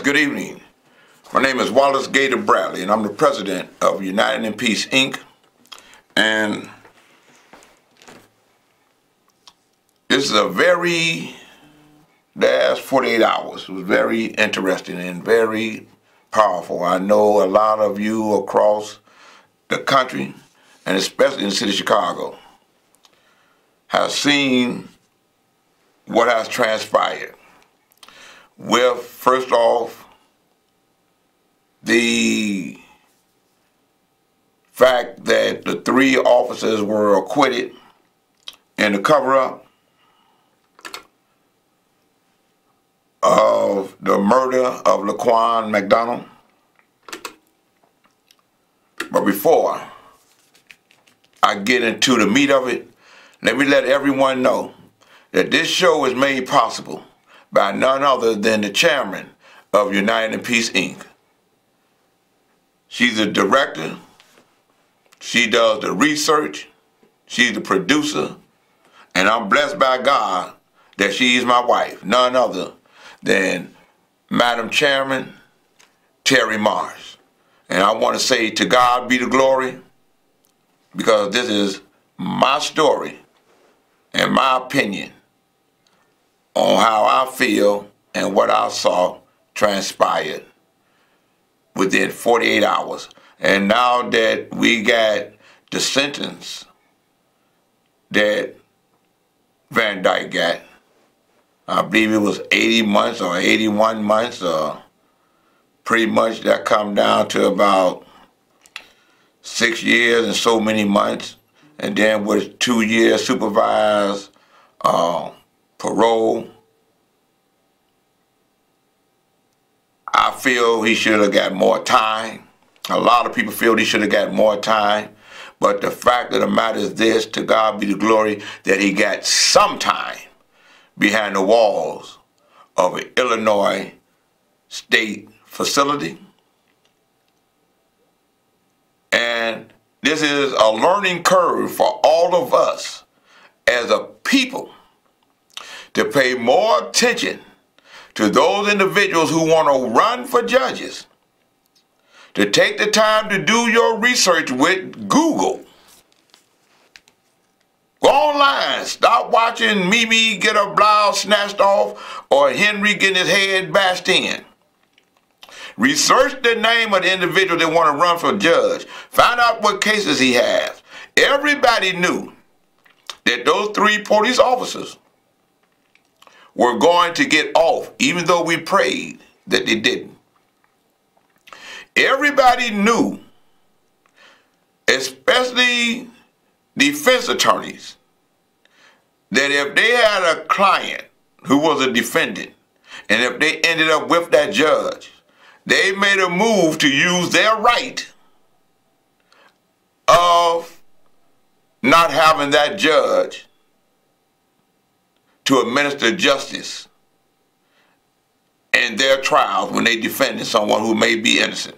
Good evening. My name is Wallace Gator Bradley, and I'm the president of United in Peace, Inc. And this is the last 48 hours was very interesting and very powerful. I know a lot of you across the country, and especially in the city of Chicago, have seen what has transpired with, first off, the fact that the 3 officers were acquitted in the cover-up of the murder of Laquan McDonald. But before I get into the meat of it, let me let everyone know that this show is made possible by none other than the chairman of United in Peace, Inc. She's the director, she does the research, she's the producer, and I'm blessed by God that she is my wife, none other than Madam Chairman Terry Mars. And I want to say to God be the glory, because this is my story and my opinion on how I feel and what I saw transpired within 48 hours. And now that we got the sentence that Van Dyke got, I believe it was 80 months or 81 months, pretty much that come down to about 6 years and so many months, and then with 2 years supervised parole. I feel he should have got more time. A lot of people feel he should have got more time, but the fact of the matter is this: to God be the glory that he got some time behind the walls of an Illinois state facility. And this is a learning curve for all of us as a people to pay more attention to those individuals who want to run for judges, to take the time to do your research with Google. Go online, stop watching Mimi get her blouse snatched off or Henry getting his head bashed in. Research the name of the individual that want to run for judge. Find out what cases he has. Everybody knew that those 3 police officers were going to get off, even though we prayed that they didn't. Everybody knew, especially defense attorneys, that if they had a client who was a defendant, and if they ended up with that judge, they made a move to use their right of not having that judge to administer justice in their trials when they defended someone who may be innocent.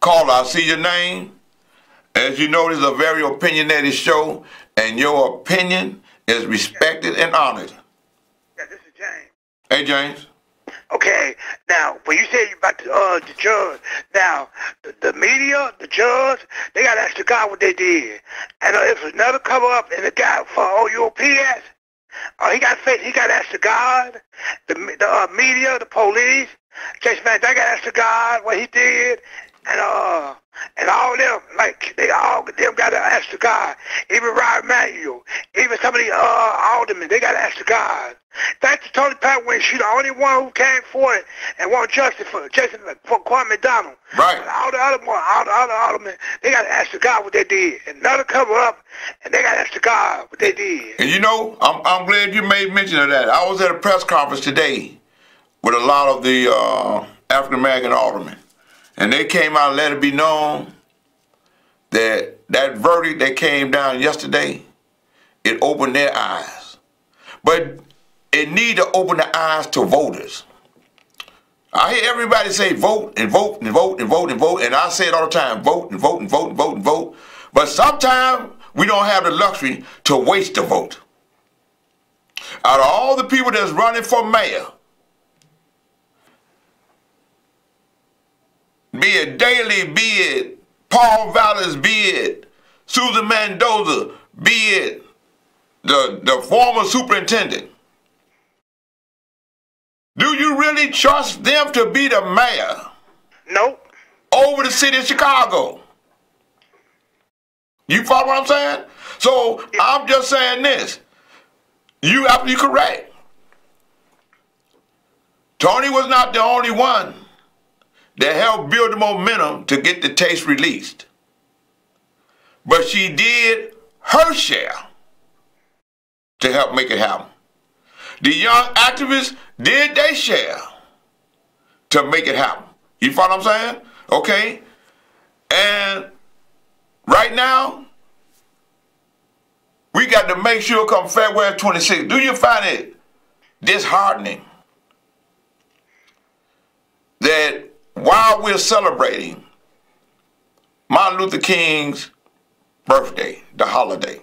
Caller, I see your name. As you know, this is a very opinionated show, and your opinion is respected and honored. Yeah, this is James. Hey, James. Okay, now, when you say about the judge, now, the media, the judge, they got to ask the God what they did. And if it's another cover-up and the guy for OUPS, he got to ask the God, the media, the police, Jason Van Dyke got to ask the God what he did, and all of them, like, they all them got to ask the God. Even Rod Manuel, even some of the aldermen, they got to ask the God. That's the Tony Pat when she's the only one who came for it and want justice for Jason for Quan McDonald. Right. All the other aldermen, they got to ask the God what they did. Another cover up, and they got to ask the God what they did. And you know, I'm glad you made mention of that. I was at a press conference today with a lot of the African American aldermen, and they came out and let it be known that that verdict that came down yesterday, it opened their eyes. But it need to open the eyes to voters. I hear everybody say vote and vote and vote and vote and vote, and I say it all the time, vote and vote and vote and vote and vote. But sometimes we don't have the luxury to waste a vote. Out of all the people that's running for mayor, be it Daley, be it Paul Vallis, be it Susan Mendoza, be it the former superintendent. Do you really trust them to be the mayor? Nope. Over the city of Chicago? You follow what I'm saying? So I'm just saying this. You absolutely correct. Tony was not the only one that helped build the momentum to get the taste released. But she did her share to help make it happen. The young activists did their share to make it happen. You follow what I'm saying? Okay? And right now, we got to make sure come February 26th. Do you find it disheartening that while we're celebrating Martin Luther King's birthday, the holiday,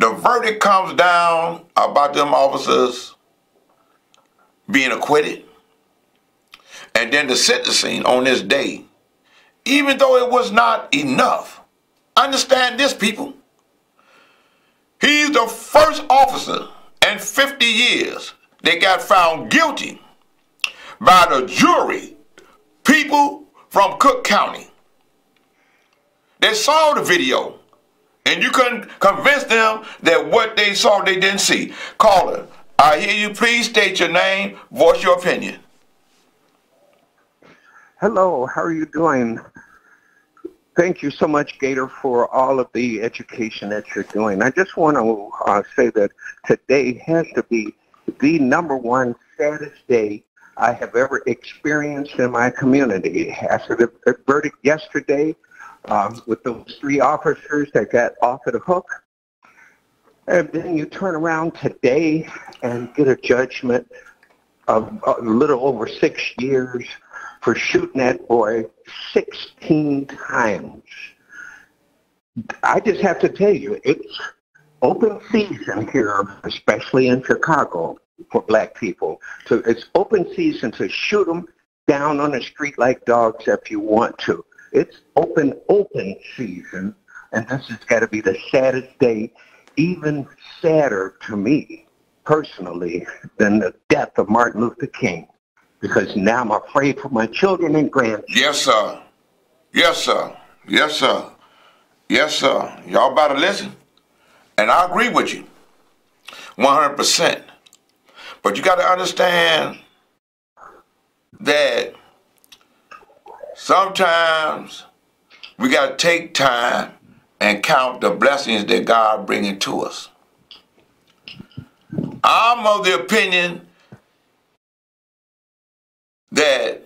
the verdict comes down about them officers being acquitted, and then the sentencing on this day, even though it was not enough. Understand this, people. He's the first officer in 50 years that got found guilty by the jury, people from Cook County. They saw the video, and you couldn't convince them that what they saw they didn't see. Caller, I hear you. Please state your name, voice your opinion. Hello, how are you doing? Thank you so much, Gator, for all of the education that you're doing. I just want to say that today has to be the #1 saddest day I have ever experienced in my community. After the verdict yesterday with those 3 officers that got off at the hook, and then you turn around today and get a judgment of a little over 6 years for shooting that boy 16 times. I just have to tell you, it's open season here, especially in Chicago, for black people. So it's open season to shoot them down on the street like dogs if you want to. It's open season, and this has got to be the saddest day, even sadder to me personally than the death of Martin Luther King. Because now I'm afraid for my children and grandchildren. Yes, sir. Yes, sir. Yes, sir. Yes, sir. Y'all better listen. And I agree with you 100%. But you got to understand that sometimes we got to take time and count the blessings that God bringing to us. I'm of the opinion that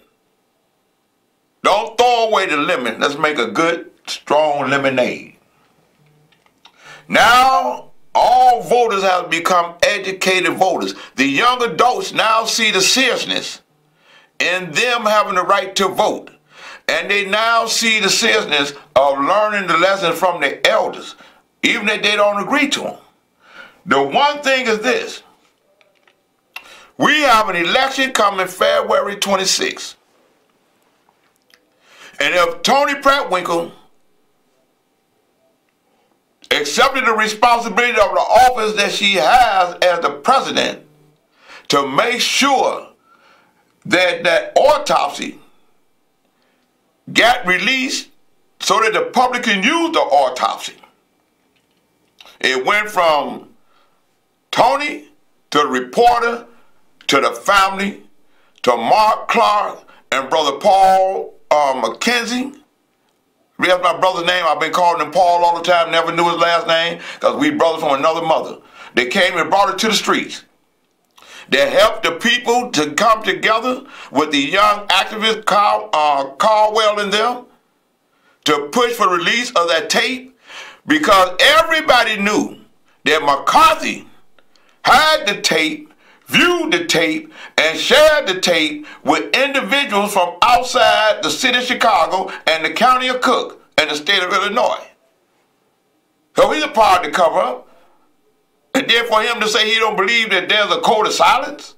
don't throw away the lemon. Let's make a good, strong lemonade. Now, all voters have become educated voters. The young adults now see the seriousness in them having the right to vote. And they now see the seriousness of learning the lessons from the elders, even if they don't agree to them. The one thing is this. We have an election coming February 26th. And if Toni Preckwinkle accepted the responsibility of the office that she has as the president to make sure that that autopsy got released so that the public can use the autopsy. It went from Tony to the reporter to the family to Mark Clark and Brother Paul McKenzie. That's my brother's name. I've been calling him Paul all the time, never knew his last name because we brothers from another mother. They came and brought it to the streets. They helped the people to come together with the young activist Caldwell and them to push for release of that tape because everybody knew that McCarthy had the tape, viewed the tape, and shared the tape with individuals from outside the city of Chicago and the county of Cook and the state of Illinois. So he's a part of the cover-up. And then for him to say he don't believe that there's a code of silence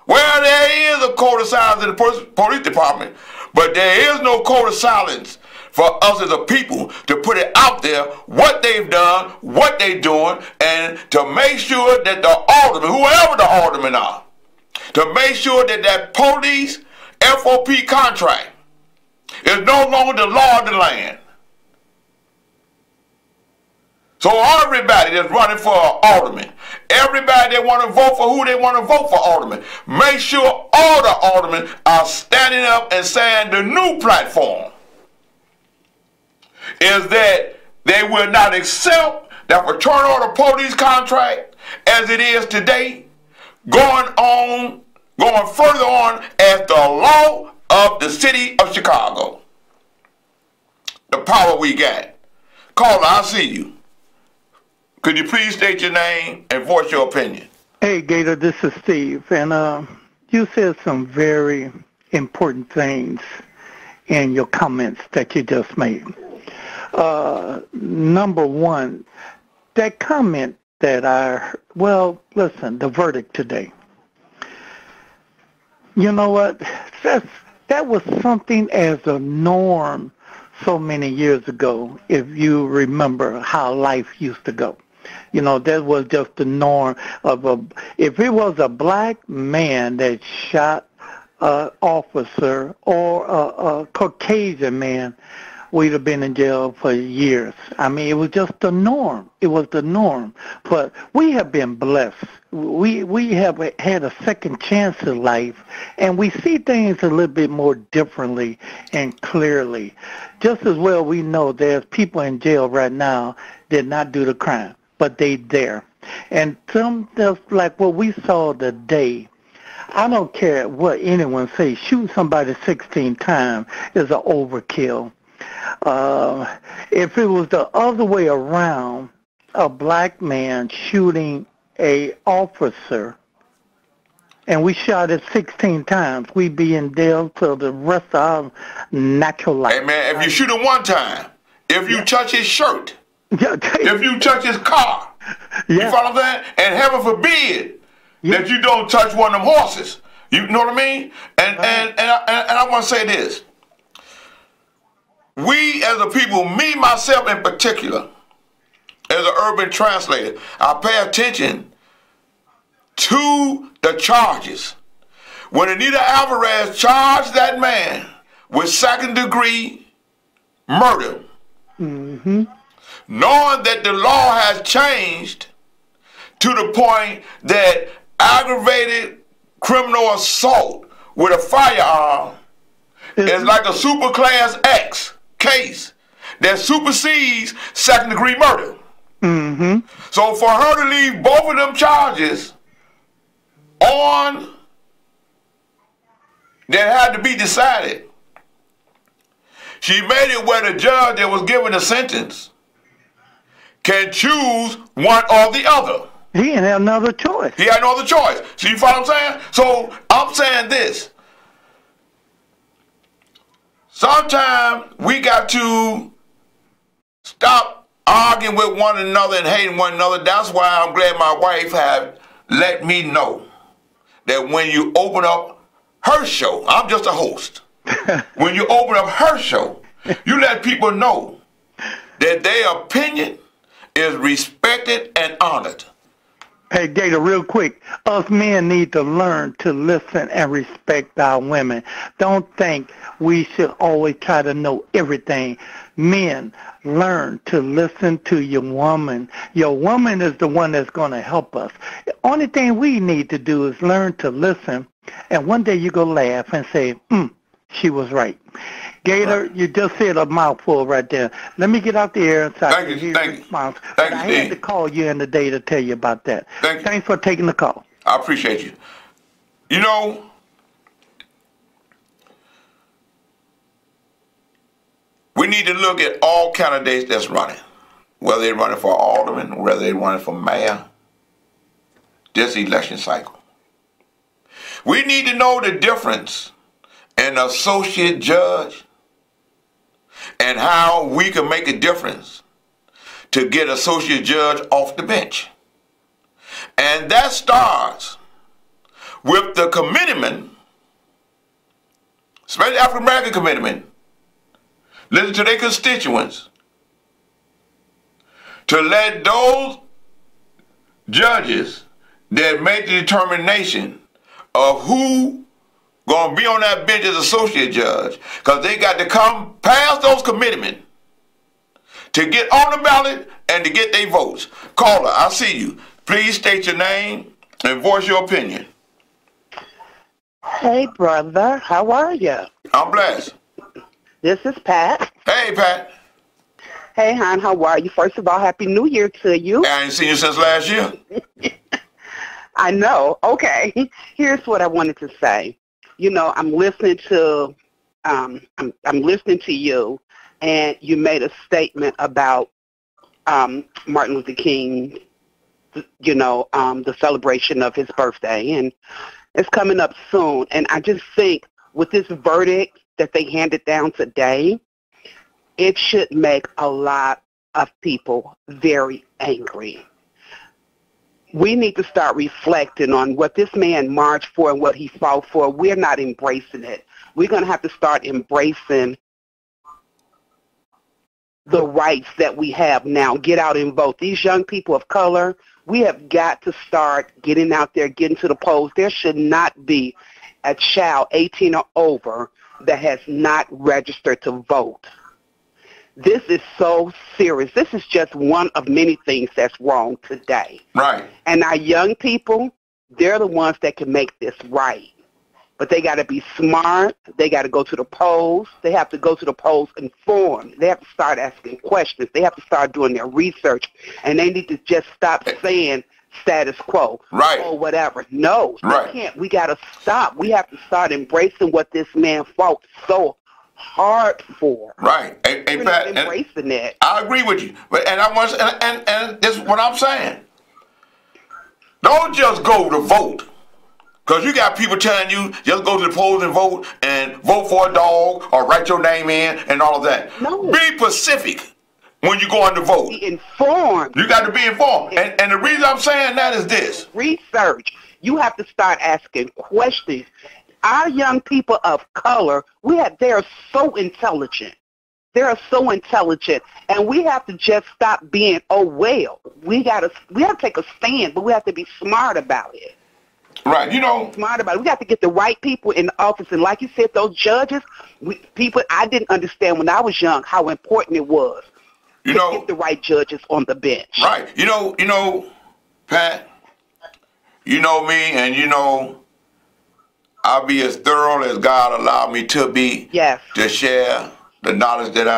Well, there is a code of silence in the police department, but there is no code of silence for us as a people to put it out there what they've done, what they're doing, and to make sure that the aldermen, whoever the aldermen are, to make sure that that police FOP contract is no longer the law of the land. So everybody that's running for an alderman, everybody that want to vote for who they want to vote for alderman, make sure all the aldermen are standing up and saying the new platform is that they will not accept that fraternal order police contract as it is today, going further on as the law of the city of Chicago. The power we got. Caller, I see you. Could you please state your name and voice your opinion? Hey, Gator, this is Steve, and you said some very important things in your comments that you just made. Number one, that comment that listen, the verdict today. You know what? That was something as a norm so many years ago, if you remember how life used to go. You know, that was just the norm of if it was a black man that shot an officer or a Caucasian man, we'd have been in jail for years. I mean, it was just the norm. It was the norm. But we have been blessed. We have had a second chance in life, and we see things a little bit more differently and clearly. Just as well we know there's people in jail right now that did not do the crime, but they there. And some just like what we saw today, I don't care what anyone says, shooting somebody 16 times is an overkill. If it was the other way around, a black man shooting a officer, and we shot it 16 times, we'd be in jail for the rest of our natural life. Hey, man, if you shoot him one time, if you touch his shirt, if you touch his car, you follow that? And heaven forbid that you don't touch one of them horses. You know what I mean? And I want to say this. We as a people, me, myself in particular, as an urban translator, I pay attention to the charges. When Anita Alvarez charged that man with second-degree murder, knowing that the law has changed to the point that aggravated criminal assault with a firearm is like a superclass X case that supersedes second-degree murder. So for her to leave both of them charges on that had to be decided, she made it where the judge that was given a sentence can choose one or the other. He didn't have another choice. He had no other choice. So you follow what I'm saying? So I'm saying this. Sometimes we got to stop arguing with one another and hating one another. That's why I'm glad my wife had let me know that when you open up her show, I'm just a host. When you open up her show, you let people know that their opinion is respected and honored. Hey, Gator, real quick, us men need to learn to listen and respect our women. Don't think we should always try to know everything. Men, learn to listen to your woman. Your woman is the one that's going to help us. The only thing we need to do is learn to listen, and one day you're going to laugh and say, she was right. Gator, you just said a mouthful right there. Let me get out the air so I can hear your response. I had to call you in the day to tell you about that. Thanks for taking the call. I appreciate you. You know, we need to look at all candidates that's running, whether they're running for alderman, whether they're running for mayor, this election cycle. We need to know the difference in associate judge and how we can make a difference to get associate judge off the bench. And that starts with the commitment, especially African American commitment, listen to their constituents, to let those judges that make the determination of who gonna be on that bench as associate judge, because they got to come past those commitments to get on the ballot and to get their votes. Caller, I see you. Please state your name and voice your opinion. Hey, brother. How are you? I'm blessed. This is Pat. Hey, Pat. Hey, hon. How are you? First of all, Happy New Year to you. I ain't seen you since last year. I know. Okay. Here's what I wanted to say. You know, I'm listening to you, and you made a statement about Martin Luther King, you know, the celebration of his birthday, and it's coming up soon. And I just think with this verdict that they handed down today, it should make a lot of people very angry. We need to start reflecting on what this man marched for and what he fought for. We're not embracing it. We're going to have to start embracing the rights that we have now. Get out and vote. These young people of color, we have got to start getting out there, getting to the polls. There should not be a child 18 or over that has not registered to vote. This is so serious. This is just one of many things that's wrong today. Right. And our young people, they're the ones that can make this right. But they got to be smart. They got to go to the polls. They have to go to the polls informed. They have to start asking questions. They have to start doing their research. And they need to just stop saying status quo, right, or whatever. No, right. We can't. We got to stop. We have to start embracing what this man fought so hard for. Right. We're not embracing it. I agree with you. But and this is what I'm saying. Don't just go to vote. Because you got people telling you just go to the polls and vote for a dog or write your name in and all of that. No. Be specific when you go on to vote. Be informed. You got to be informed. And the reason I'm saying that is this. Research. You have to start asking questions. Our young people of color, they are so intelligent. They are so intelligent, and we have to just stop being, oh well. We have to take a stand, but we have to be smart about it. Right, you know. Smart about it. We got to get the right people in the office, and like you said, those judges, I didn't understand when I was young how important it was to get the right judges on the bench. Right, you know, Pat. You know me, and you know. I'll be as thorough as God allowed me to be. Yes. To share the knowledge that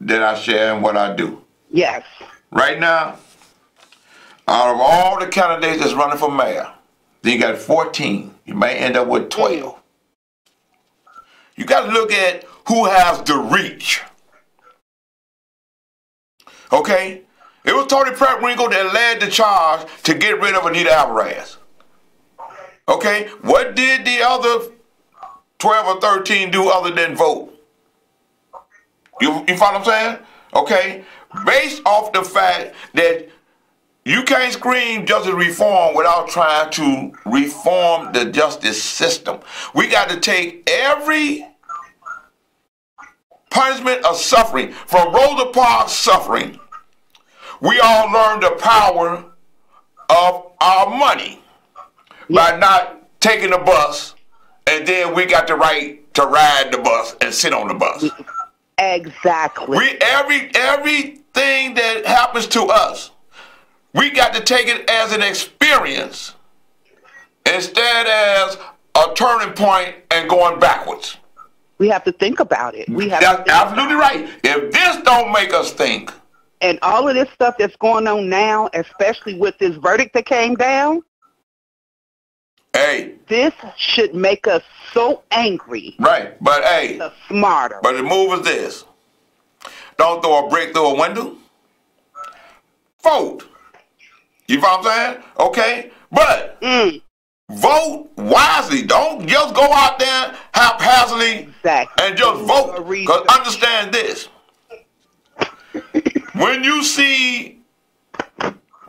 I share and what I do. Yes. Right now, out of all the candidates that's running for mayor, then you got 14. You may end up with 12. You got to look at who has the reach. Okay? It was Tony Pratt-Winkle that led the charge to get rid of Anita Alvarez. Okay, what did the other 12 or 13 do other than vote? You follow what I'm saying? Okay, based off the fact that you can't scream justice reform without trying to reform the justice system. We got to take every punishment of suffering, from Rosa Parks' suffering. We all learned the power of our money. By not taking the bus, and then we got the right to ride the bus and sit on the bus. Exactly. Everything that happens to us, we got to take it as an experience instead as a turning point and going backwards. We have to think about it. That's absolutely right. If this don't make us think. And all of this stuff that's going on now, especially with this verdict that came down, hey, this should make us so angry. Right, but hey, smarter. But the move is this: don't throw a brick through a window. Vote. You know what I'm saying? Okay, but vote wisely. Don't just go out there haphazardly and just vote. Because understand this: when you see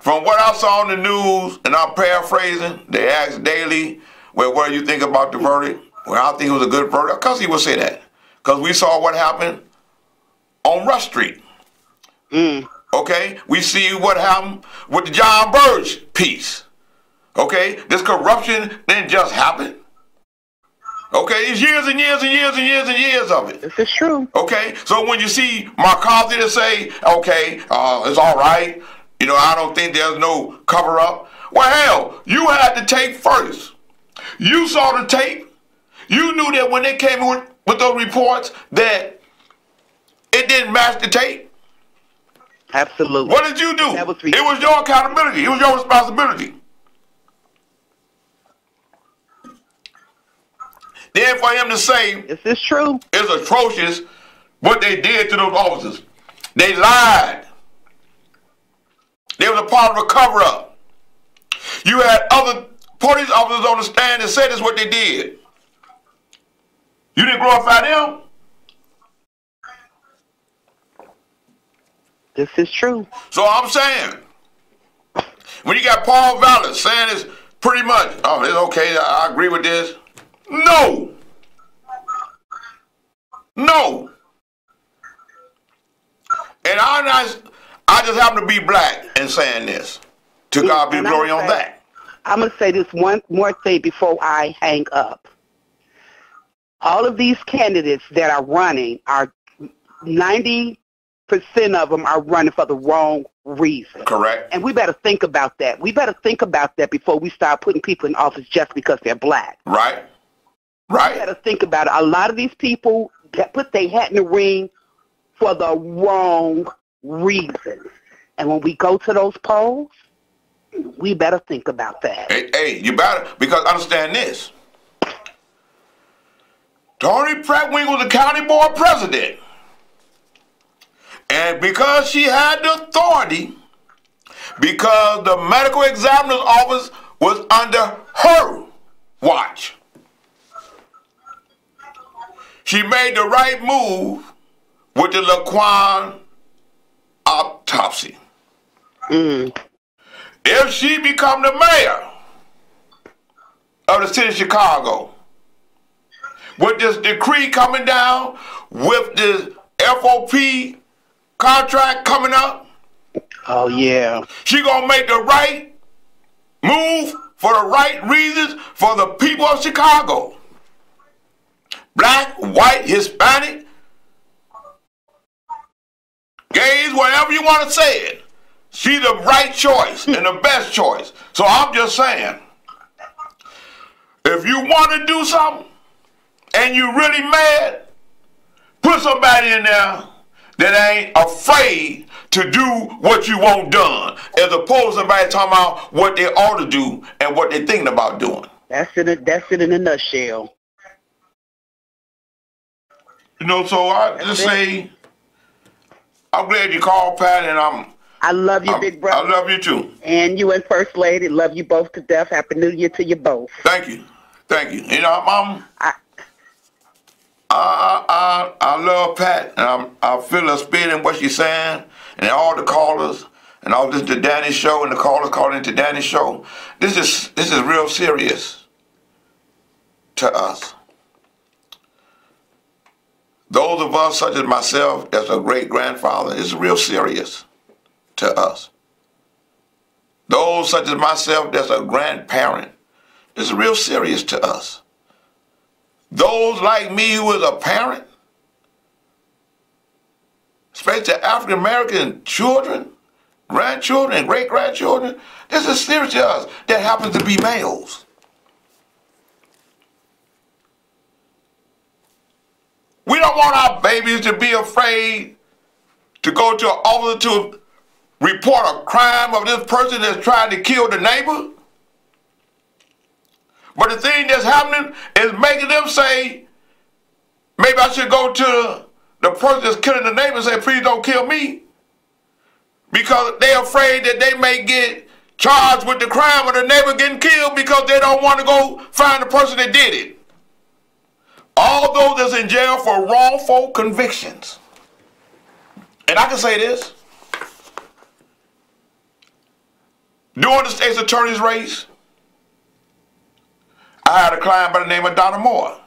From what I saw on the news, and I'm paraphrasing, they asked Daley, well, what do you think about the verdict? Well, I think it was a good verdict. Of course he would say that. Because we saw what happened on Rush Street. Okay? We see what happened with the John Burge piece. Okay? This corruption didn't just happen. Okay? It's years and years and years and years and years of it. This is true. Okay? So when you see McCarthy to say, okay, it's all right, you know, I don't think there's no cover-up. Well, hell, you had the tape first. You saw the tape. You knew that when they came in with those reports that it didn't match the tape. Absolutely. What did you do? It was your accountability. It was your responsibility. Then for him to say, this is true, it's atrocious what they did to those officers. They lied. They was a part of a cover-up. You had other police officers on the stand that said this is what they did. You didn't glorify them? This is true. So I'm saying, when you got Paul Vallis saying it's pretty much, oh, it's okay, I agree with this. No. No. And I just happen to be black in saying this. To God be the glory on that. I'm going to say this one more thing before I hang up. All of these candidates that are running, 90% of them are running for the wrong reason. Correct. And we better think about that. We better think about that before we start putting people in office just because they're black. Right. Right. We better think about it. A lot of these people that put their hat in the ring for the wrong reasons. And when we go to those polls, we better think about that. Hey, you better, because understand this. Toni Pratt-Wing was the county board president. And because she had the authority, because the medical examiner's office was under her watch, she made the right move with the Laquan autopsy. If she become the mayor of the city of Chicago, with this decree coming down, with this FOP contract coming up, oh yeah, she gonna make the right move for the right reasons for the people of Chicago. Black, white, Hispanic, gays, whatever you want to say it. She's the right choice and the best choice. So I'm just saying, if you want to do something and you're really mad, put somebody in there that ain't afraid to do what you want done, as opposed to somebody talking about what they ought to do and what they're thinking about doing. That's it in a nutshell. You know, so I just say, I'm glad you called, Pat, and I love you, big brother. I love you too. And you and First Lady, love you both to death. Happy New Year to you both. Thank you. Thank you. You know, I love Pat, and I feel the spirit in what she's saying, and all the callers, and all this the Danny show, and the callers calling into Danny's show. This is real serious to us. Those of us, such as myself, as a great-grandfather, is real serious to us. Those such as myself, that's a grandparent, is real serious to us. Those like me who is a parent, especially African-American children, grandchildren, and great-grandchildren, this is serious to us that happens to be males. We don't want our babies to be afraid to go to an officer to report a crime of this person that's trying to kill the neighbor. But the thing that's happening is making them say, maybe I should go to the person that's killing the neighbor and say, please don't kill me. Because they're afraid that they may get charged with the crime of the neighbor getting killed because they don't want to go find the person that did it. All those that's in jail for wrongful convictions. And I can say this. During the state's attorney's race, I had a client by the name of Donna Moore.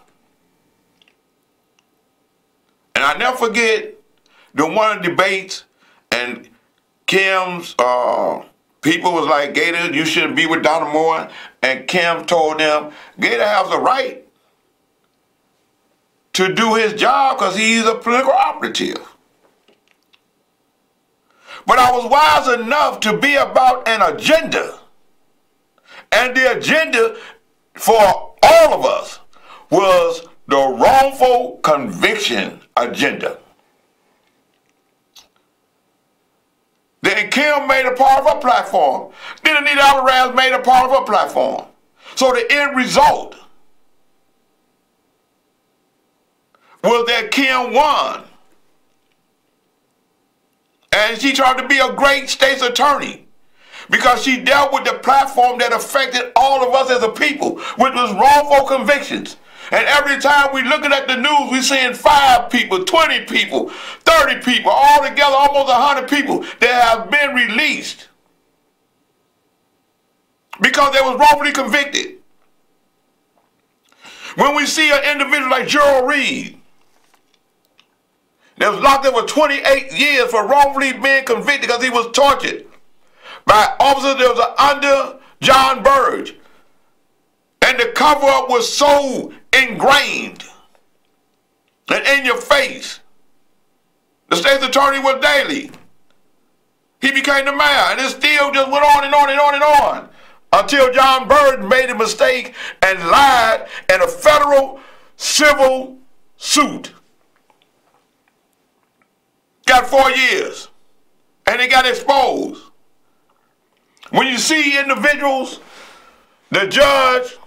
And I never forget the one of the debates, and Kim's people was like, Gator, you shouldn't be with Donna Moore. And Kim told them, Gator has a right to do his job because he's a political operative. But I was wise enough to be about an agenda. And the agenda for all of us was the wrongful conviction agenda. Then Kim made a part of her platform. Then Anita Alvarez made a part of her platform. So the end result was that Kim won. And she tried to be a great state's attorney because she dealt with the platform that affected all of us as a people, which was wrongful convictions. And every time we looking at the news, we seeing 5 people, 20 people, 30 people, all together, almost 100 people that have been released because they was wrongfully convicted. When we see an individual like Gerald Reed, that was locked up for 28 years for wrongfully being convicted because he was tortured by officers that was under John Burge. And the cover-up was so ingrained and in your face. The state's attorney was Daley. He became the mayor, and it still just went on and on and on and on until John Burge made a mistake and lied in a federal civil suit. Got 4 years, and they got exposed. When you see individuals, the judge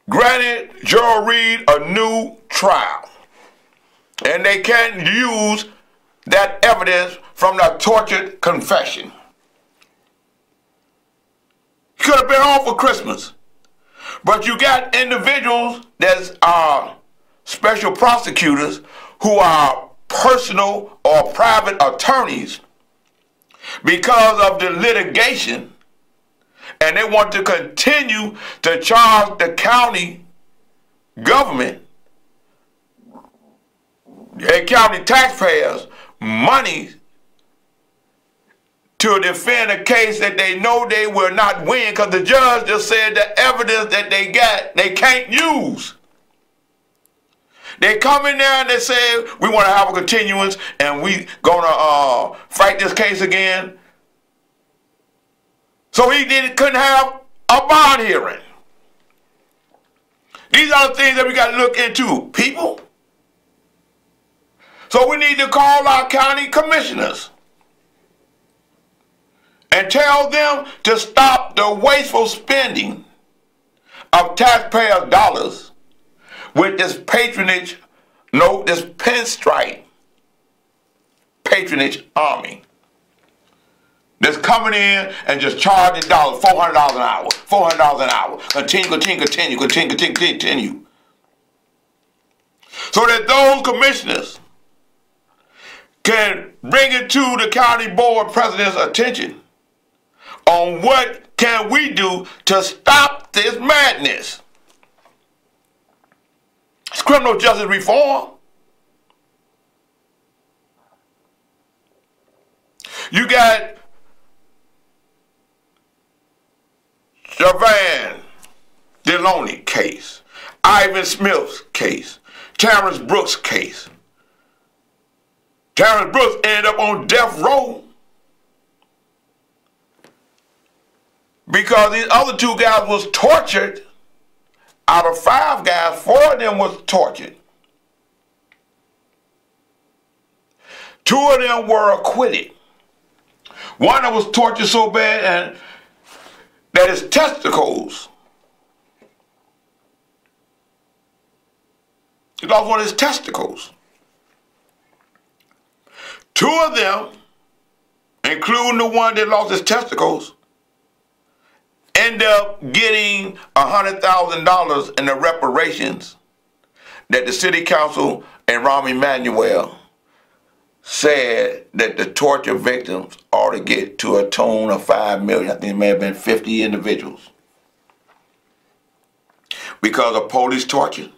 granted Gerald Reed a new trial, and they can't use that evidence from the tortured confession. He could have been home for Christmas, but you got individuals that are special prosecutors who are personal or private attorneys because of the litigation, and they want to continue to charge the county government and county taxpayers money to defend a case that they know they will not win because the judge just said the evidence that they got they can't use. They come in there and they say, we want to have a continuance and we gonna fight this case again. So he couldn't have a bond hearing. These are the things that we got to look into, people. So we need to call our county commissioners and tell them to stop the wasteful spending of taxpayer dollars with this patronage, this pinstripe patronage army that's coming in and just charging dollars, $400 an hour, $400 an hour, continue. So that those commissioners can bring it to the county board president's attention on what can we do to stop this madness. It's criminal justice reform. You got Javan Deloney case, Ivan Smith's case, Terrence Brooks' case. Terrence Brooks ended up on death row because these other 2 guys was tortured. Out of 5 guys, 4 of them was tortured. 2 of them were acquitted. One that was tortured so bad and that his testicles, he lost one of his testicles. 2 of them, including the one that lost his testicles, end up getting $100,000 in the reparations that the city council and Rahm Emanuel said that the torture victims are law to get to a tune of 5 million. I think it may have been 50 individuals. Because of police torture,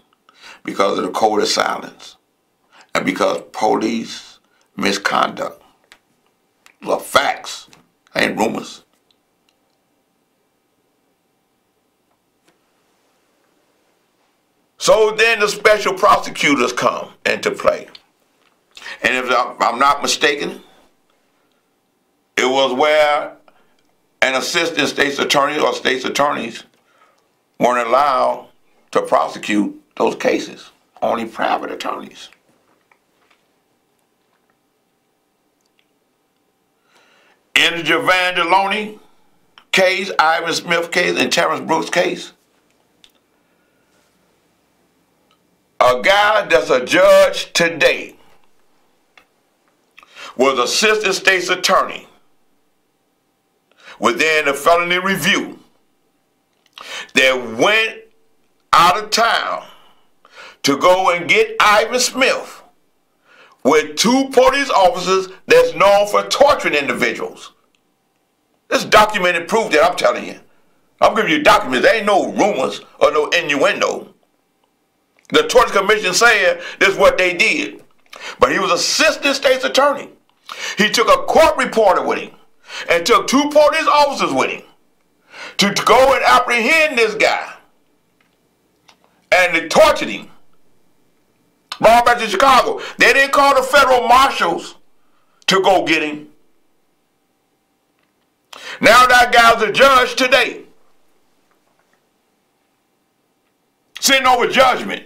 because of the code of silence, and because of police misconduct. Those are facts, ain't rumors. So then the special prosecutors come into play. And if I'm not mistaken, it was where an assistant state's attorney or state's attorneys weren't allowed to prosecute those cases. Only private attorneys. In the Javan Deloney case, Ivan Smith case, and Terrence Brooks case, a guy that's a judge today was assistant state's attorney within the felony review that went out of town to go and get Ivan Smith with 2 police officers that's known for torturing individuals. This documented proof that I'm telling you. I'm giving you documents. There ain't no rumors or no innuendo. The Torture Commission said this is what they did. But he was assistant state's attorney. He took a court reporter with him and took 2 police officers with him to go and apprehend this guy. And they tortured him. Brought him back to Chicago. They didn't call the federal marshals to go get him. Now that guy's a judge today. Sitting over judgment.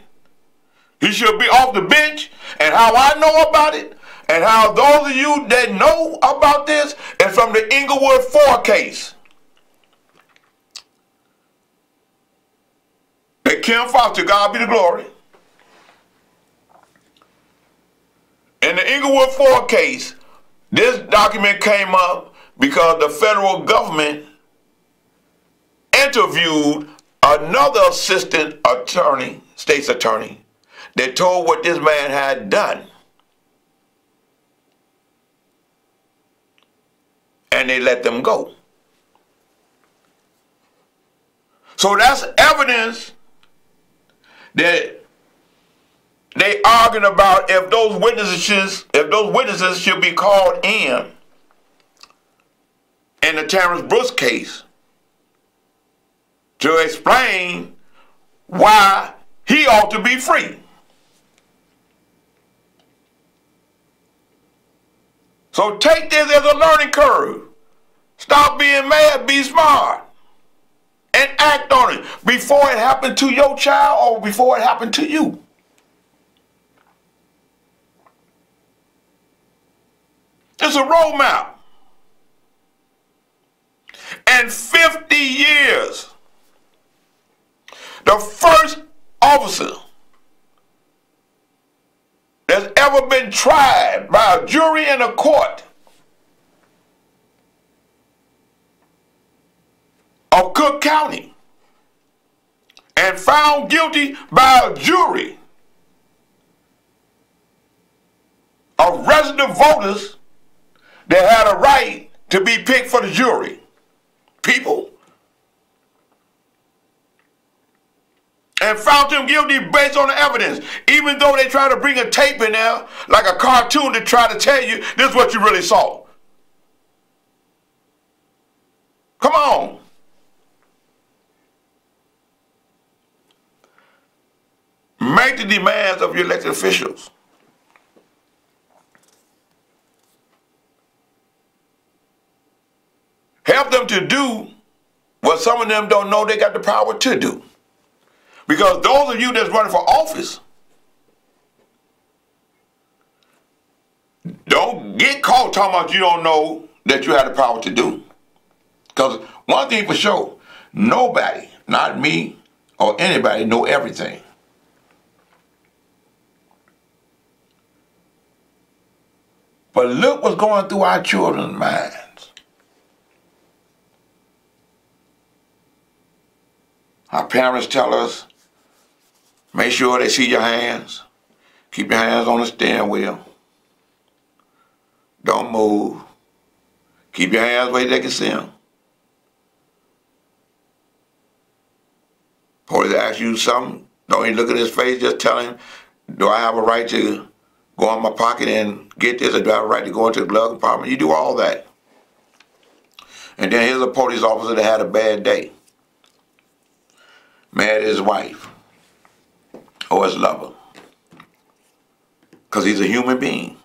He should be off the bench. And how I know about it, and how those of you that know about this, is from the Inglewood 4 case. That Kim Foster, God be the glory. In the Inglewood 4 case, this document came up because the federal government interviewed another assistant attorney, state's attorney, that told what this man had done. And they let them go. So that's evidence that they arguing about if those witnesses should be called in the Terrence Brooks case to explain why he ought to be free. So take this as a learning curve. Stop being mad, be smart, and act on it before it happened to your child or before it happened to you. It's a roadmap. And 50 years, the first officer that's ever been tried by a jury in a court of Cook County and found guilty by a jury of resident voters that had a right to be picked for the jury. People. And found him guilty based on the evidence. Even though they try to bring a tape in there, like a cartoon, to try to tell you this is what you really saw. Come on. Make the demands of your elected officials. Help them to do what some of them don't know they got the power to do. Because those of you that's running for office, don't get caught talking about you don't know that you have the power to do. Because one thing for sure, nobody, not me or anybody, know everything. But look what's going through our children's minds. Our parents tell us, make sure they see your hands. Keep your hands on the steering wheel. Don't move. Keep your hands where they can see them. Police ask you something, don't even look at his face, just tell him, do I have a right to go in my pocket and get this, or do I have a right to go into the glove compartment? You do all that. And then here's a police officer that had a bad day. Mad at his wife or his lover. Because he's a human being.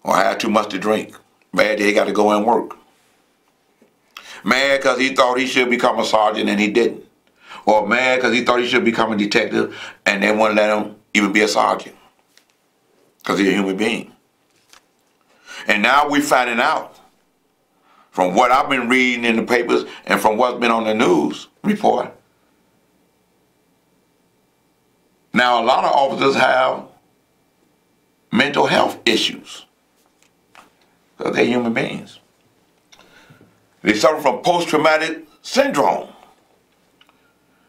Or had too much to drink. Mad that he got to go and work. Mad because he thought he should become a sergeant and he didn't. Or mad because he thought he should become a detective and they wouldn't let him even be a sergeant. Because he's a human being. And now we're finding out, from what I've been reading in the papers and from what's been on the news report, now a lot of officers have mental health issues. Because they're human beings. They suffer from post-traumatic syndrome.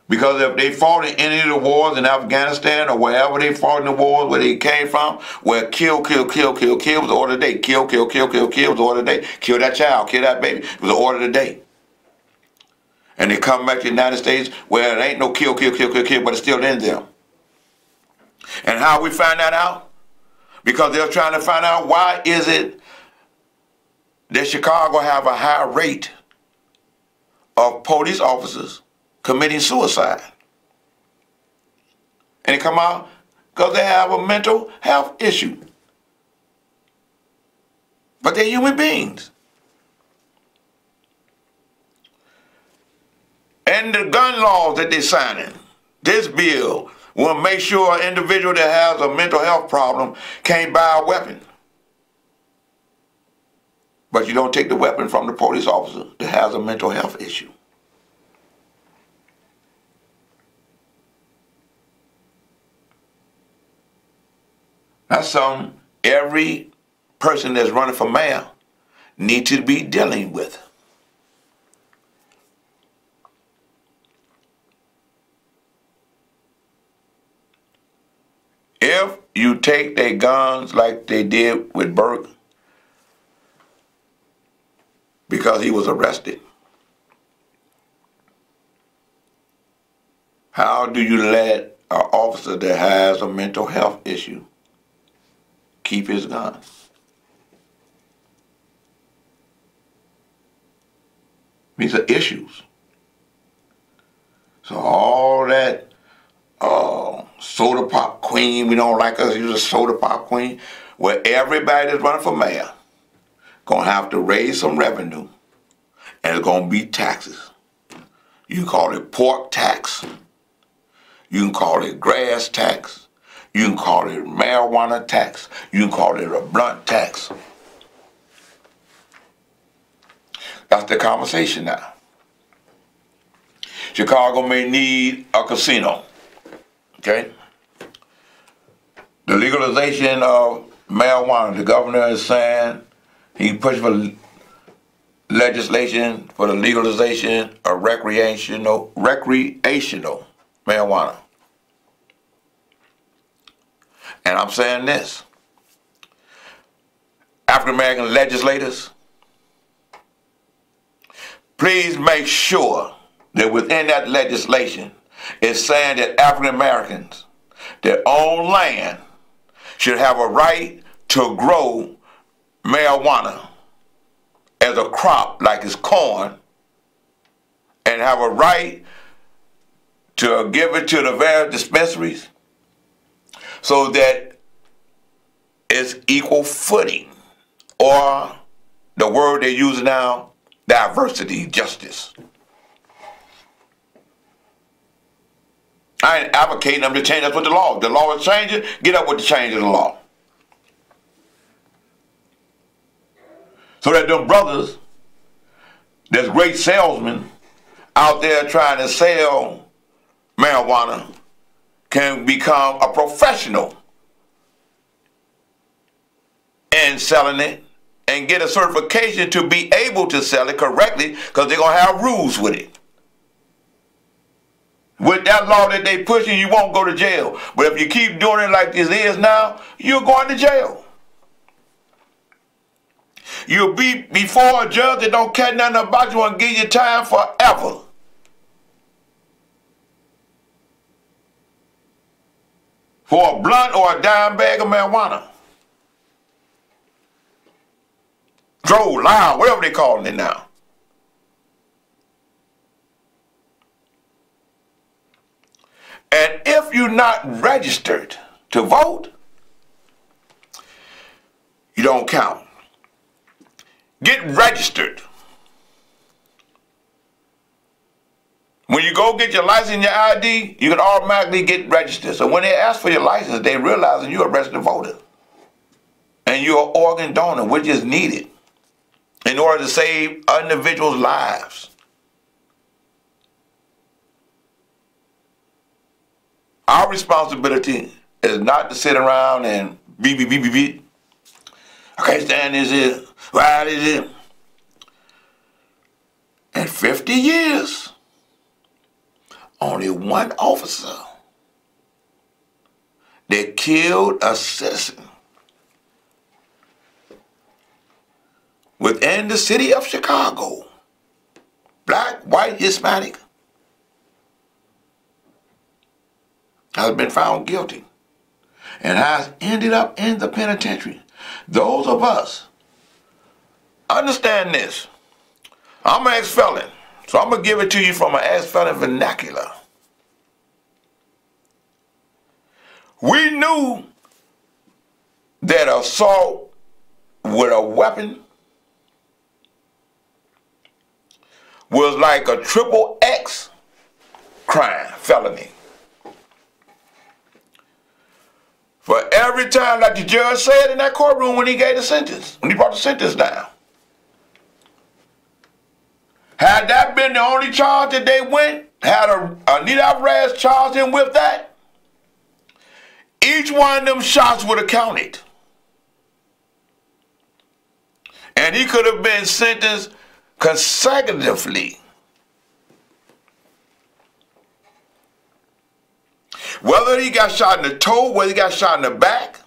Because if they fought in any of the wars in Afghanistan or wherever they fought in the wars where they came from, where kill was the order of the day. Kill was the order of the day. Kill that child, kill that baby. It was the order of the day. And they come back to the United States where there ain't no kill, but it's still in them. And how we find that out? Because they're trying to find out why is it that Chicago have a high rate of police officers committing suicide. And it come out because they have a mental health issue. But they're human beings. And the gun laws that they're signing, this bill will make sure an individual that has a mental health problem can't buy a weapon. But you don't take the weapon from the police officer that has a mental health issue. That's something every person that's running for mayor needs to be dealing with. If you take their guns like they did with Burke, because he was arrested, how do you let an officer that has a mental health issue keep his gun? These are issues. So all that soda pop queen, we don't like us, use a soda pop queen, where everybody that's running for mayor gonna have to raise some revenue, and it's gonna be taxes. You can call it pork tax, you can call it grass tax, you can call it marijuana tax, you can call it a blunt tax. That's the conversation now. Chicago may need a casino, okay? The legalization of marijuana, the governor is saying he pushed for legislation for the legalization of recreational marijuana. And I'm saying this, African American legislators, please make sure that within that legislation it's saying that African Americans that own land should have a right to grow marijuana as a crop like it's corn, and have a right to give it to the various dispensaries so that it's equal footing, or the word they use now, diversity, justice. I ain't advocating them to change. That's what the law. The law is changing. Get up with the change of the law. So that them brothers, that's great salesmen out there trying to sell marijuana, can become a professional in selling it and get a certification to be able to sell it correctly, because they're going to have rules with it. With that law that they pushing, you won't go to jail. But if you keep doing it like this is now, you're going to jail. You'll be before a judge that don't care nothing about you and give you time forever. For a blunt or a dime bag of marijuana. Drove loud, whatever they calling it now. And if you're not registered to vote, you don't count. Get registered. When you go get your license and your ID, you can automatically get registered. So when they ask for your license, they realize that you're a registered voter. And you're an organ donor, which is needed in order to save individuals' lives. Our responsibility is not to sit around and beep. I can't stand this here. Why is it? In 50 years, only one officer that killed a citizen within the city of Chicago, black, white, Hispanic, has been found guilty and has ended up in the penitentiary. Those of us, understand this. I'm an ex-felon, so I'm going to give it to you from an ex-felon vernacular. We knew that assault with a weapon was like a triple X crime, felony. For every time, like the judge said in that courtroom when he gave the sentence, when he brought the sentence down. Had that been the only charge that they went, had Anita Alvarez charged him with that, each one of them shots would have counted. And he could have been sentenced consecutively. Whether he got shot in the toe, whether he got shot in the back.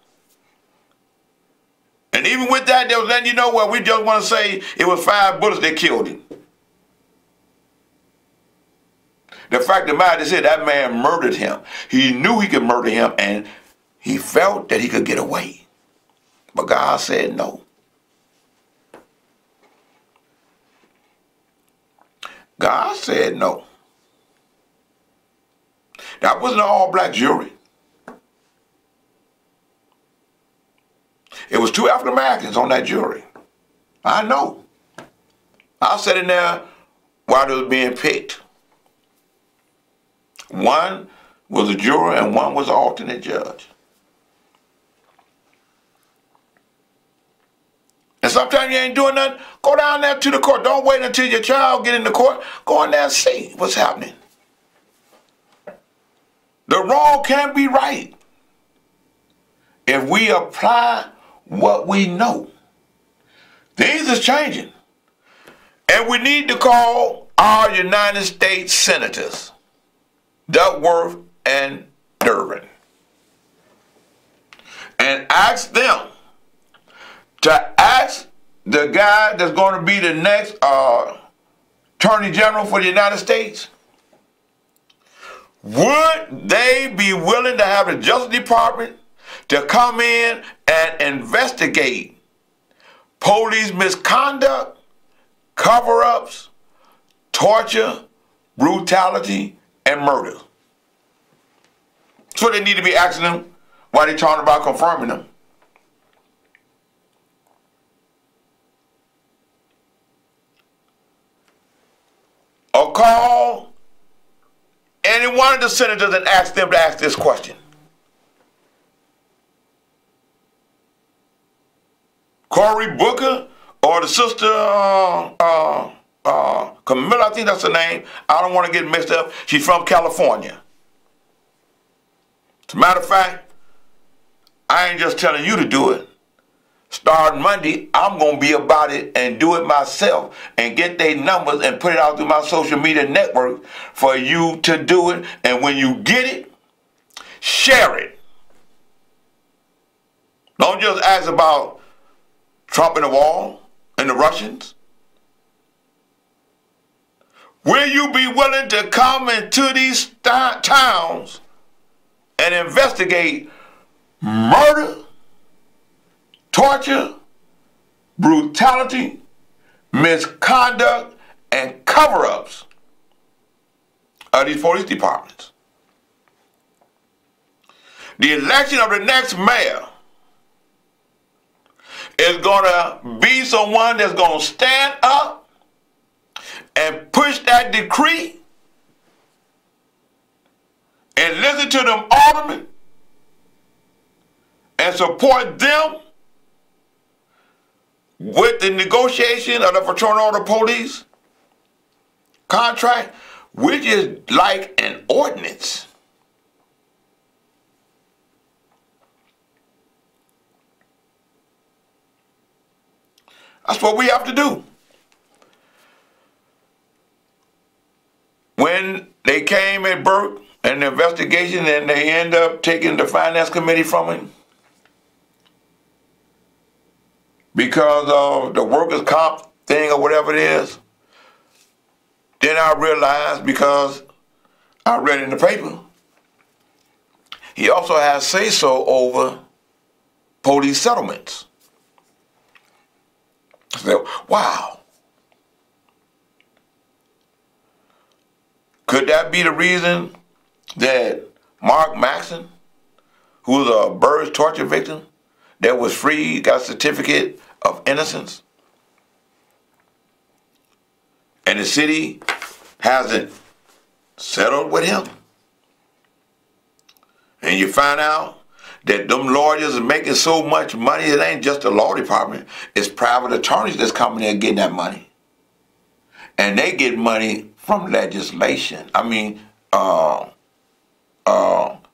And even with that, they was letting you know, well, we just want to say it was 5 bullets that killed him. The fact of the matter is that man murdered him. He knew he could murder him, and he felt that he could get away. But God said no. God said no. That wasn't an all-black jury. It was 2 African Americans on that jury. I know. I sat in there while it was being picked. One was a juror and one was an alternate judge. And sometimes you ain't doing nothing. Go down there to the court. Don't wait until your child get in the court. Go in there and see what's happening. The wrong can be right if we apply what we know. Things is changing. And we need to call our United States senators, Duckworth and Durbin, and ask them to ask the guy that's going to be the next Attorney General for the United States, would they be willing to have the Justice Department to come in and investigate police misconduct, cover-ups, torture, brutality, and murder? So they need to be asking them while they're talking about confirming them. Or call any one of the senators and ask them to ask this question. Cory Booker or the sister Camilla, I think that's her name. I don't want to get mixed up. She's from California. As a matter of fact, I ain't just telling you to do it. Starting Monday, I'm going to be about it and do it myself and get their numbers and put it out through my social media network for you to do it. And when you get it, share it. Don't just ask about Trump in the wall and the Russians? Will you be willing to come into these towns and investigate murder, torture, brutality, misconduct, and cover-ups of these police departments? The election of the next mayor is going to be someone that's going to stand up and push that decree and listen to them aldermen and support them with the negotiation of the Fraternal Order Police contract, which is like an ordinance. That's what we have to do. When they came at Burke and the investigation and they end up taking the finance committee from him because of the workers' comp thing or whatever it is, then I realized, because I read in the paper, he also has say-so over police settlements. I said, wow. Could that be the reason that Mark Maxson, who was a Burge torture victim that was free, got a certificate of innocence, and the city hasn't settled with him? And you find out that them lawyers are making so much money, it ain't just the law department, it's private attorneys that's coming in and getting that money. And they get money from legislation. I mean,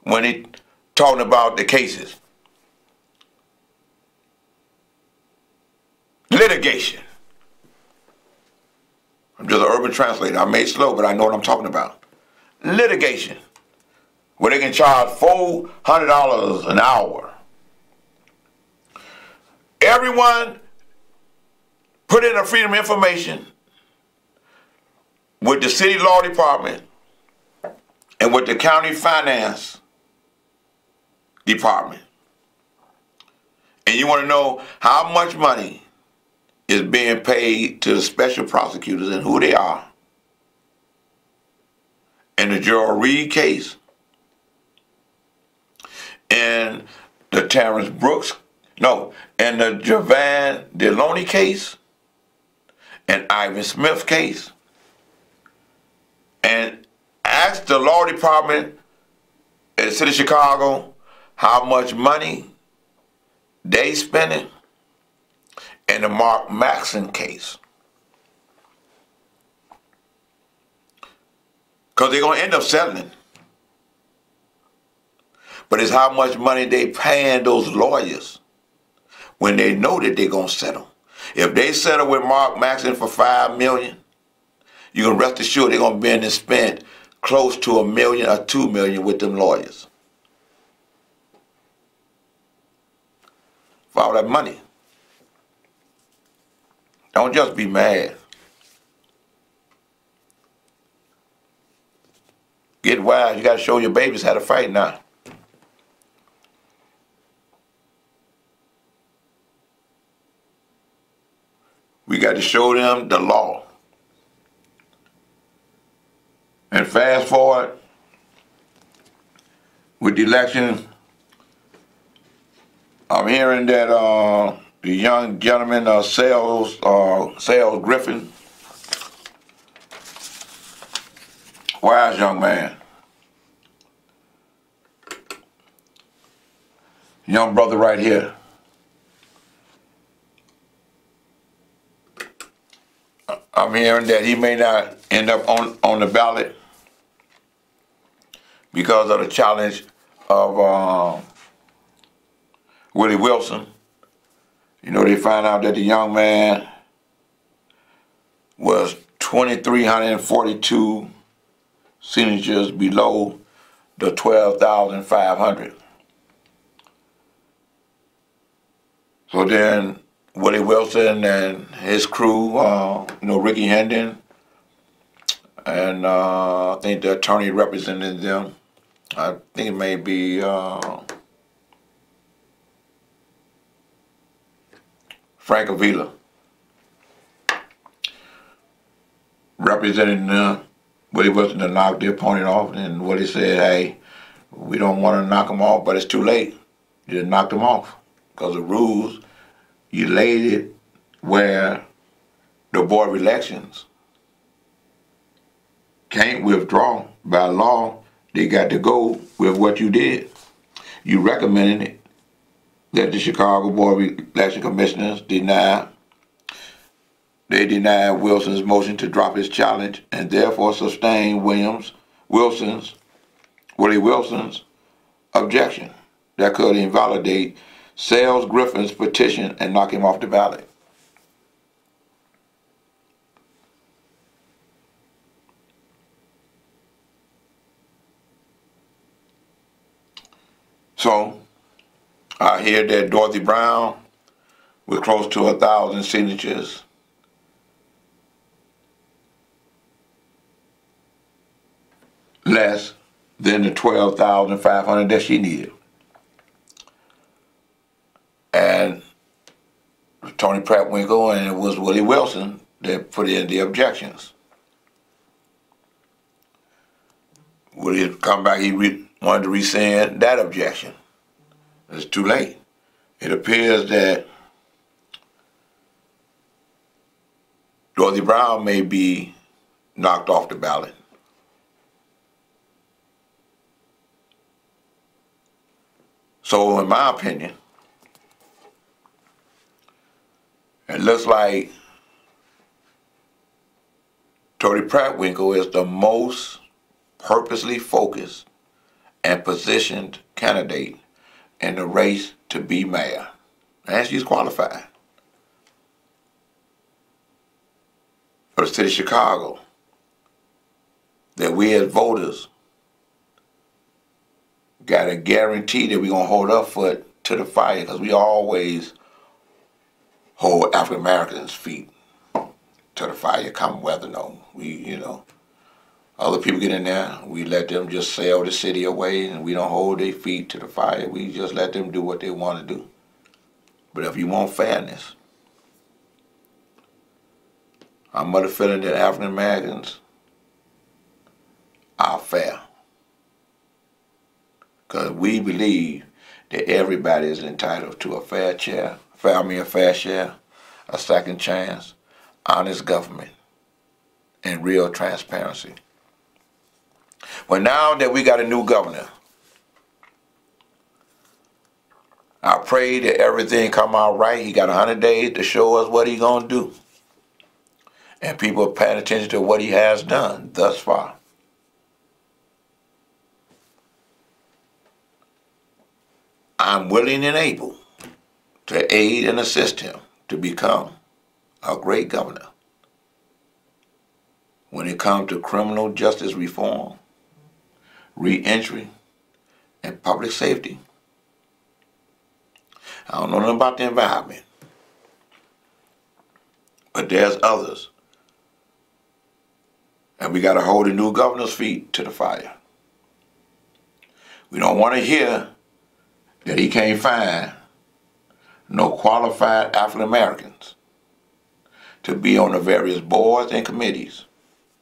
when they talking about the cases. Litigation. I'm just an urban translator. I made slow, but I know what I'm talking about. Litigation, where they can charge $400 an hour. Everyone put in a Freedom of Information with the city law department and with the county finance department. And you want to know how much money is being paid to the special prosecutors and who they are. In the Gerald Reed case, in the Terrence Brooks, in the Javan Deloney case, and Ivan Smith case, and ask the law department at the city of Chicago how much money they spending in the Mark Maxson case. Because they're going to end up settling. But it's how much money they paying those lawyers when they know that they're going to settle. If they settle with Mark Maxson for $5 million, you can rest assured they're going to be in and spend close to $1 million or $2 million with them lawyers for all that money. Don't just be mad. Get wise. You got to show your babies how to fight now. We got to show them the law. And fast forward with the election, I'm hearing that the young gentleman, Sales Griffin, wise young man, young brother right here, I'm hearing that he may not end up on the ballot because of the challenge of Willie Wilson. You know, they found out that the young man was 2,342 signatures below the 12,500. So then Willie Wilson and his crew, Ricky Hendon, and I think the attorney represented them. I think it may be Frank Avila representing Willie Wilson to knock the opponent off, and Willie said, hey, we don't want to knock him off, but it's too late. You just knocked him off. Because the rules, you laid it where the Board of Elections can't withdraw. By law, they got to go with what you did. You recommended it that the Chicago Board of Election Commissioners denied Wilson's motion to drop his challenge and therefore sustain Willie Wilson's objection that could invalidate Sales Griffin's petition and knock him off the ballot. So, I hear that Dorothy Brown, with close to 1,000 signatures, less than the 12,500 that she needed. And Tony Pratt-Winkle, and it was Willie Wilson that put in the objections. Willie come back, he wanted to rescind that objection. It's too late. It appears that Dorothy Brown may be knocked off the ballot. So in my opinion, it looks like Tony Pratt-Winkle is the most purposely focused and positioned candidate in the race to be mayor. And she's qualified for the city of Chicago. That we as voters got a guarantee that we're going to hold our foot to the fire, because we always hold African Americans' feet to the fire, come weather no. Other people get in there, we let them just sail the city away, and we don't hold their feet to the fire. We just let them do what they want to do. But if you want fairness, I'm of the feeling that African Americans are fair. Because we believe that everybody is entitled to a fair share, a second chance, honest government, and real transparency. But now that we got a new governor, I pray that everything come out right. He got 100 days to show us what he's going to do. And people are paying attention to what he has done thus far. I'm willing and able to aid and assist him to become a great governor. When it comes to criminal justice reform, re-entry, and public safety. I don't know nothing about the environment, but there's others. And we got to hold the new governor's feet to the fire. We don't want to hear that he can't find no qualified African Americans to be on the various boards and committees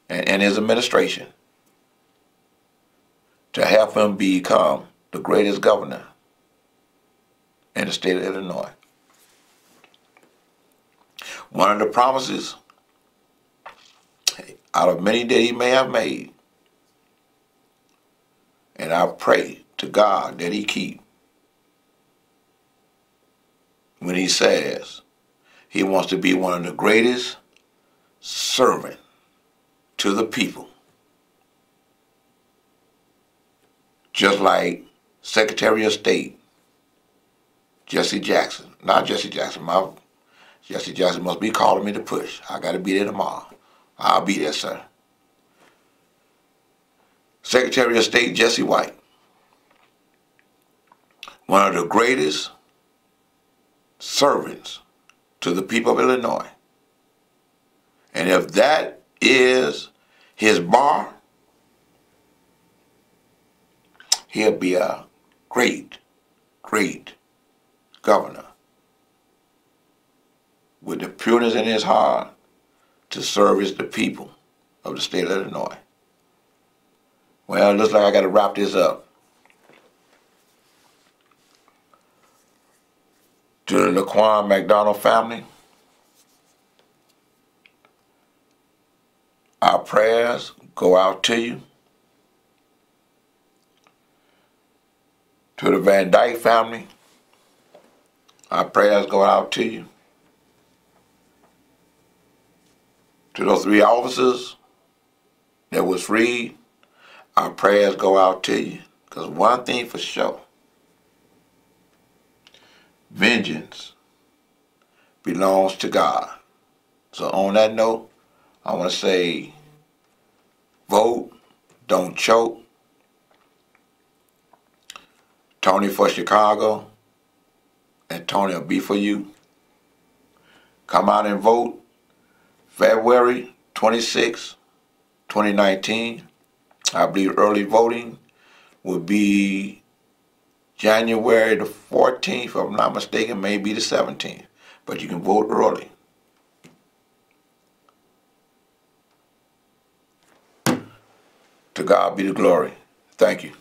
and his administration to help him become the greatest governor in the state of Illinois. One of the promises out of many that he may have made, and I pray to God that he keep, when he says he wants to be one of the greatest servant to the people. Just like Secretary of State Jesse Jackson. Not Jesse Jackson. Jesse Jackson must be calling me to push. I got to be there tomorrow. I'll be there, sir. Secretary of State Jesse White. One of the greatest servants to the people of Illinois. And if that is his bar, he'll be a great, great governor with the pureness in his heart to service the people of the state of Illinois. Well, it looks like I got to wrap this up. To the Laquan McDonald family, our prayers go out to you. To the Van Dyke family, our prayers go out to you. To those 3 officers that was freed, our prayers go out to you. Because one thing for sure, vengeance belongs to God. So on that note, I want to say, vote, don't choke. Tony for Chicago, and Tony will be for you. Come out and vote February 26, 2019. I believe early voting will be January the 14th, if I'm not mistaken, maybe the 17th. But you can vote early. To God be the glory. Thank you.